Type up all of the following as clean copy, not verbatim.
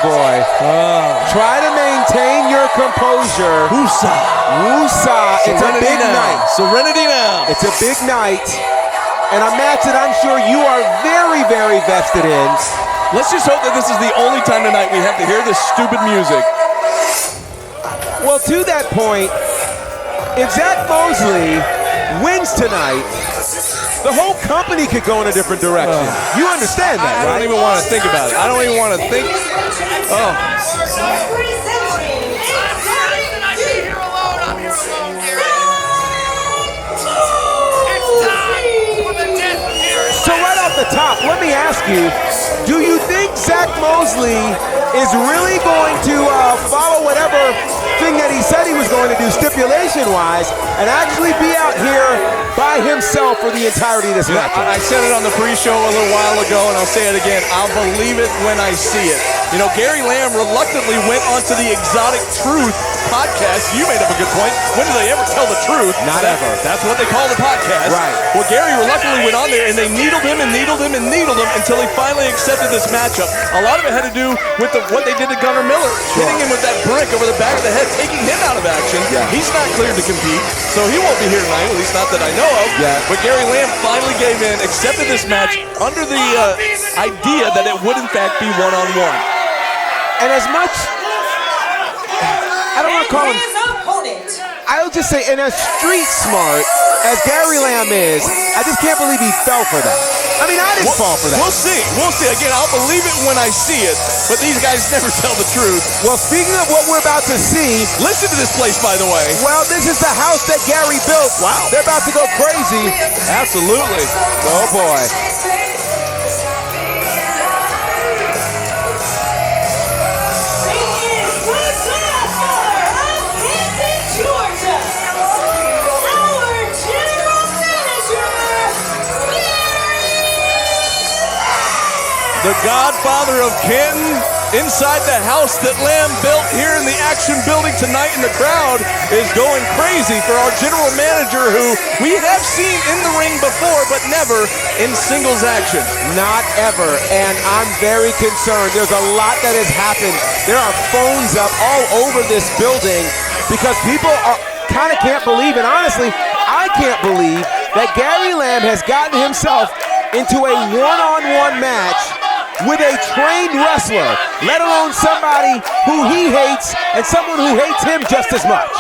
boy. Try to maintain your composure. Woosah. It's a big night. Serenity now. It's a big night. And a match that I'm sure you are very, very vested in. Let's just hope that this is the only time tonight we have to hear this stupid music. Well, to that point, if Zach Mosley wins tonight, the whole company could go in a different direction. You understand that, right? I don't even want to think about it. I don't even want to think. So right off the top, let me ask you, do you think Zach Mosley is really going to follow whatever thing that he said he was going to do stipulation-wise and actually be out here by himself for the entirety of this match? I said it on the pre-show a little while ago, and I'll say it again. I'll believe it when I see it. You know, Gary Lamb reluctantly went onto the Exotic Truth podcast. You made up a good point. When do they ever tell the truth? Not ever. That's what they call the podcast. Right. Well, Gary reluctantly went on there, and they needled him and needled him and needled him until he finally accepted this matchup. A lot of it had to do with what they did to Gunnar Miller, hitting him with that brick over the back of the head, taking him out of action. Yeah. He's not cleared to compete, so he won't be here tonight, at least not that I know of. Yeah. But Gary Lamb finally gave in, accepted this match under the idea that it would, in fact, be one-on-one. And as much, I don't want to call him, I'll just say, and as street smart as Gary Lamb is, I just can't believe he fell for that. I mean, I didn't fall for that. We'll see. We'll see. Again, I'll believe it when I see it, but these guys never tell the truth. Well, speaking of what we're about to see, listen to this place, by the way. Well, this is the house that Gary built. Wow. They're about to go crazy. Absolutely. Oh, boy. The godfather of Canton inside the house that Lamb built here in the Action Building tonight, and the crowd is going crazy for our general manager, who we have seen in the ring before, but never in singles action. Not ever, and I'm very concerned. There's a lot that has happened. There are phones up all over this building because people kind of can't believe, and honestly, I can't believe that Gary Lamb has gotten himself into a one-on-one match with a trained wrestler, let alone somebody who he hates and someone who hates him just as much.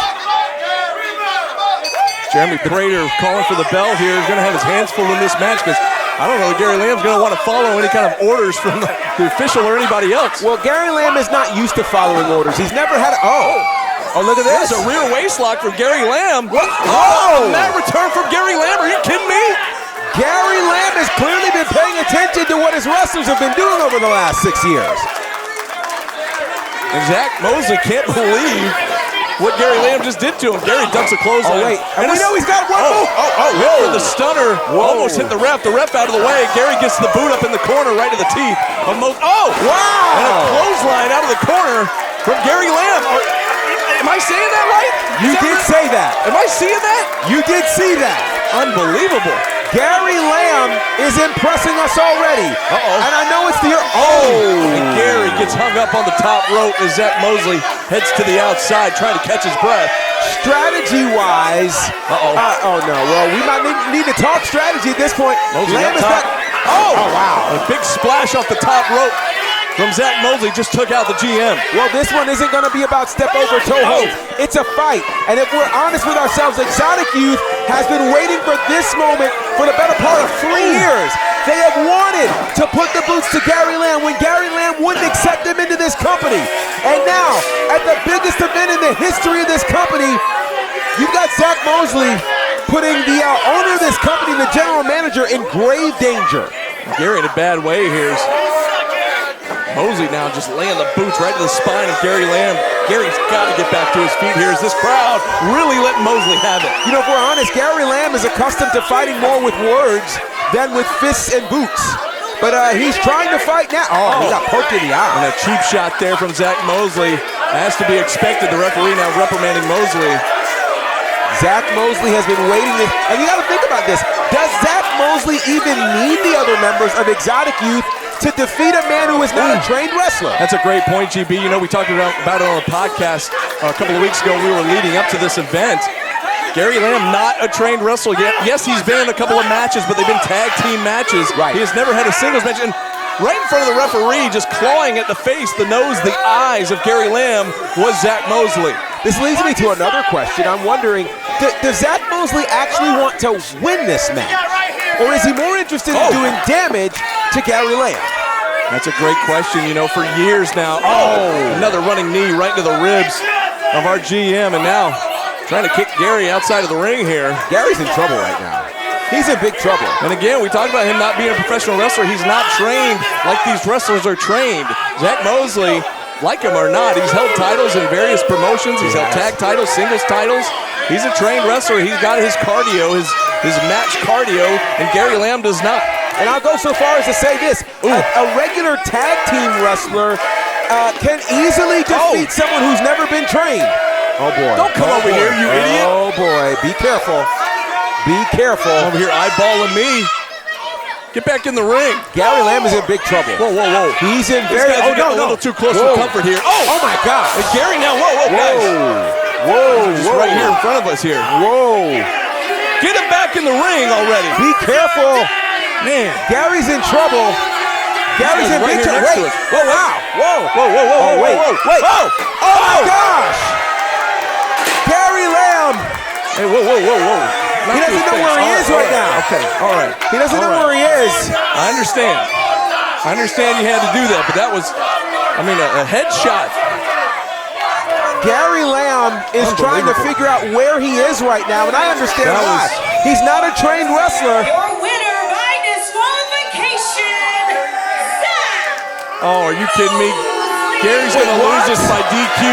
Jeremy Prater calling for the bell here is going to have his hands full in this match because I don't know that Gary Lamb's going to want to follow any kind of orders from the official or anybody else. Well, Gary Lamb is not used to following orders. He's never had Oh, look at this. There's a rear waist lock from Gary Lamb. What? Oh, mat return from Gary Lamb. Are you kidding me? Gary Lamb has clearly been paying attention to what his wrestlers have been doing over the last 6 years. And Zach Mosley can't believe what Gary Lamb just did to him. Gary ducks a clothesline. Oh, wait. And we know he's got one move. Whoa. The stunner almost hit the ref. The ref out of the way. Gary gets the boot up in the corner right to the teeth. Wow. And a clothesline out of the corner from Gary Lamb. Am I saying that right? You did say that. Am I seeing that? You did see that. Unbelievable. Gary Lamb is impressing us already. And I know it's And Gary gets hung up on the top rope as Zach Mosley heads to the outside trying to catch his breath. Strategy-wise, oh no, well, we might need to talk strategy at this point. Lamb is not. Wow. A big splash off the top rope from Zach Mosley just took out the GM. Well, this one isn't going to be about step over toe hold. It's a fight. And if we're honest with ourselves, Exotic Youth has been waiting for this moment for the better part of 3 years. They have wanted to put the boots to Gary Lamb when Gary Lamb wouldn't accept them into this company. And now, at the biggest event in the history of this company, you've got Zach Mosley putting the owner of this company, the general manager, in grave danger. Gary in a bad way here. Mosley now just laying the boots right to the spine of Gary Lamb. Gary's got to get back to his feet here as this crowd really letting Mosley have it. You know, if we're honest, Gary Lamb is accustomed to fighting more with words than with fists and boots. But he's trying to fight now. He got poked in the eye. And a cheap shot there from Zach Mosley. Has to be expected. The referee now reprimanding Mosley. Zach Mosley has been waiting. And you got to think about this. Does Zach Mosley even need the other members of Exotic Youth to defeat a man who is not a trained wrestler. That's a great point, GB. You know, we talked about it on the podcast a couple of weeks ago. We were leading up to this event. Gary Lamb, not a trained wrestler yet. Yes, he's been in a couple of matches, but they've been tag team matches. Right. He has never had a singles match. And right in front of the referee, just clawing at the face, the nose, the eyes of Gary Lamb was Zach Mosley. This leads me to another question. I'm wondering, does Zach Mosley actually want to win this match? Or is he more interested in doing damage to Gary Lamb? That's a great question. You know, for years now, another running knee right into the ribs of our GM, and now trying to kick Gary outside of the ring here. Gary's in trouble right now. He's in big trouble. And again, we talked about him not being a professional wrestler. He's not trained like these wrestlers are trained. Zach Mosley, like him or not, he's held titles in various promotions. He's held tag titles, singles titles. He's a trained wrestler. He's got his cardio, his match cardio, and Gary Lamb does not. And I'll go so far as to say this. A regular tag team wrestler can easily defeat someone who's never been trained. Oh, boy. Don't come over here, you idiot. Oh, boy. Be careful. Be careful. Over here eyeballing me. Get back in the ring. Gary Lamb is in big trouble. Whoa, whoa, whoa. He's in very... a little too close for comfort here. Oh, my God. And Gary now, guys. Whoa. Right here in front of us here. Whoa. Get him back in the ring already. Be careful. Man. Gary's in trouble. Gary's in big trouble. Wait. Whoa, wow. Whoa. Wait. Oh, my gosh. Gary Lamb. Hey, whoa. He doesn't know where he is right now. Okay, all right. He doesn't know where he is. I understand you had to do that, but that was, a headshot. Gary Lamb is trying to figure out where he is right now, and I understand why. He's not a trained wrestler. Your winner by disqualification, Zach. Oh, are you kidding me? Gary's going to lose this by DQ.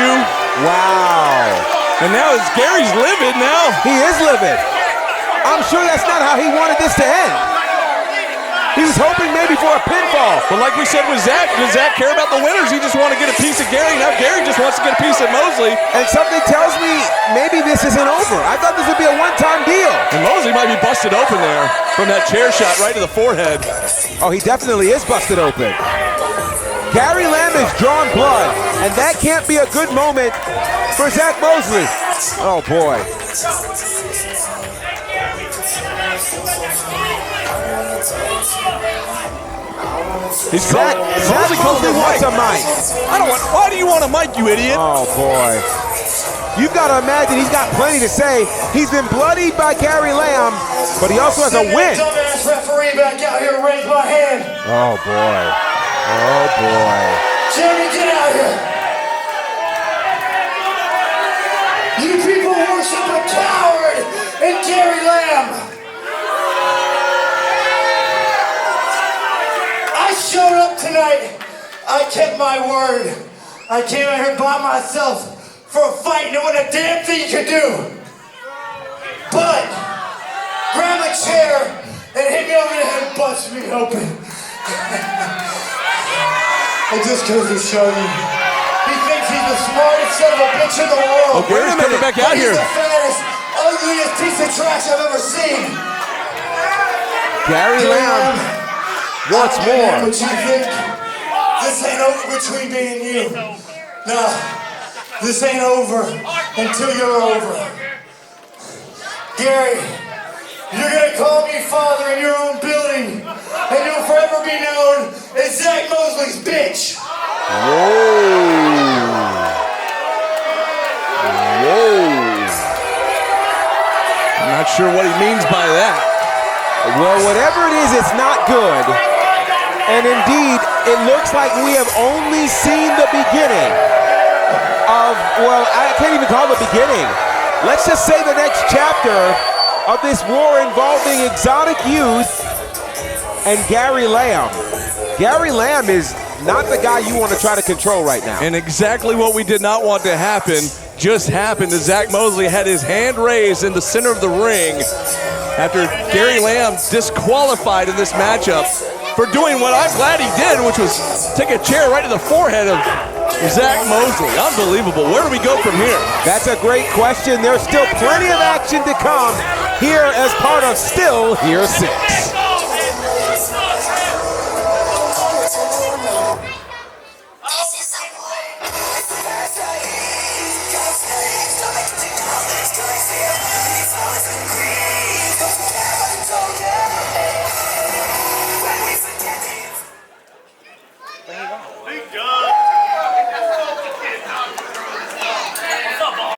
Wow. And now Gary's livid now. He is livid. I'm sure that's not how he wanted this to end. He was hoping maybe for a pinfall. But like we said with Zach, does Zach care about the winners? He just wants to get a piece of Gary. Now Gary just wants to get a piece of Mosley. And something tells me maybe this isn't over. I thought this would be a one-time deal. And Mosley might be busted open there from that chair shot right to the forehead. Oh, he definitely is busted open. Gary Lamb has drawn blood, and that can't be a good moment for Zach Mosley. Oh, boy. Zach Mosley wants a mic. Why do you want a mic, you idiot? Oh, boy. You've got to imagine he's got plenty to say. He's been bloodied by Gary Lamb, but he also has a win. Dumbass referee back out here, raise my hand. Oh, boy. Oh, boy. Jeremy, get out here. You people worship a coward in Gary Lamb. I showed up tonight. I kept my word. I came out here by myself for a fight. No one a damn thing you could do. But grab a chair and hit me over the head and bust me open. And just goes to show you, he thinks he's the smartest son of a bitch in the world. Oh, Gary's coming back out here. He's the fattest, ugliest piece of trash I've ever seen. Gary Lamb wants more. But you think this ain't over between me and you? No, this ain't over until you're over. Gary, you're gonna call me father in your own building, and you'll forever be known as Zach Mosley's bitch. Whoa. I'm not sure what he means by that. Well, whatever it is, it's not good. And indeed, it looks like we have only seen the beginning of, well, I can't even call it the beginning. Let's just say the next chapter of this war involving Exotic Youth and Gary Lamb. Gary Lamb is not the guy you want to try to control right now. And exactly what we did not want to happen just happened as Zach Mosley had his hand raised in the center of the ring after Gary Lamb disqualified in this matchup for doing what I'm glad he did, which was take a chair right to the forehead of Zach Mosley. Unbelievable. Where do we go from here? That's a great question. There's still plenty of action to come here as part of Still Here 6.